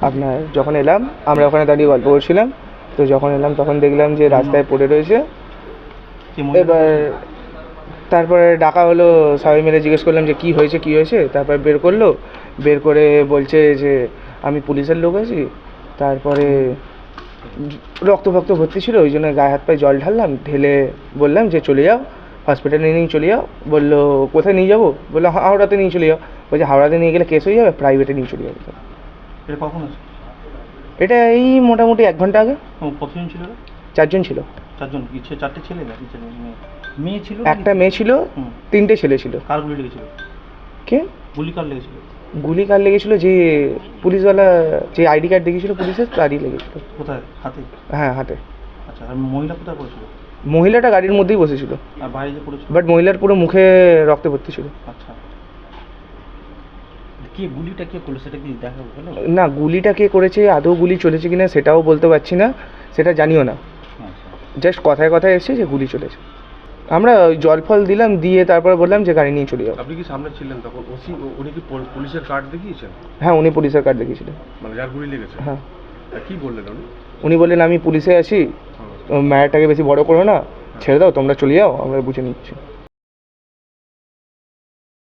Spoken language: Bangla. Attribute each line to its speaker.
Speaker 1: আপনার যখন এলাম আমরা ওখানে দাঁড়িয়ে গল্প করছিলাম, তো যখন এলাম তখন দেখলাম যে রাস্তায় পড়ে রয়েছে। এবার তারপরে ডাকা হলো, সবাই মিলে জিজ্ঞেস করলাম যে কী হয়েছে। তারপর বের করলো, বের করে বলছে যে আমি পুলিশের লোক আছি। তারপরে রক্ত ভর্তি ছিল, ওই জন্য গায়ে হাত পায়ে জল ঢাললাম, ঢেলে বললাম যে চলে যাও হসপিটালে নিয়ে চলে যাও। বললো কোথায় নিয়ে যাবো? বললো হাওড়াতে নিয়ে চলে যাও। বলছে হাওড়াতে নিয়ে গেলে কেস হয়ে যাবে, প্রাইভেটে নিয়ে চলে যাবে।
Speaker 2: এটা কখন আছে?
Speaker 1: এটা এই মোটামুটি 1 ঘন্টা আগে।
Speaker 2: কতজন ছিল?
Speaker 1: 4 জন ছিল।
Speaker 2: 4 জন? চারটে ছেলে না মেয়ে ছিল?
Speaker 1: একটা মেয়ে ছিল, 3টে ছেলে ছিল।
Speaker 2: কার গুলি লেগেছিল?
Speaker 1: কে
Speaker 2: গুলি কার লেগেছিল?
Speaker 1: গুলি কার লেগেছিল? যে পুলিশওয়ালা যে আইডি কার্ড দেখিয়েছিল পুলিশের, তারই লেগেছিল।
Speaker 2: কোথায়? হাতে?
Speaker 1: হ্যাঁ হাতে।
Speaker 2: আচ্ছা, আর মহিলা কোথায় পড়েছিল?
Speaker 1: মহিলাটা গাড়ির মধ্যেই বসেছিল,
Speaker 2: আর বাইরে যে পড়েছিল?
Speaker 1: বাট মহিলার পুরো মুখে রক্তে ভর্তি ছিল।
Speaker 2: আচ্ছা, কে গুলিটা কে করলো সেটা কি দেখা গেল?
Speaker 1: না, গুলিটা কে করেছে, আদৌ গুলি চলেছে কিনা সেটাও বলতে পারছি না, সেটা জানিও না। জাস্ট কথায় কথায় এসেছে যে গুলি চলেছে। আমরা ওই জল ফল দিলাম, দিয়ে তারপরে বললাম যে গাড়ি নিয়ে চলে যাও।
Speaker 3: আপনি কি সামনে ছিলেন তখন? উনি কি পুলিশের কার্ড দেখিয়েছেন?
Speaker 1: হ্যাঁ, উনি পুলিশের কার্ড দেখিয়েছিলেন।
Speaker 3: মানে যার গুলি লেগেছে?
Speaker 1: হ্যাঁ।
Speaker 3: কি বললেন উনি?
Speaker 1: উনি বললেন আমি পুলিশে আছি, ম্যাটারটাকে বেশি বড় করো না, ছেড়ে দাও, তোমরা চলে যাও, আমরা বুঝে নিচ্ছি।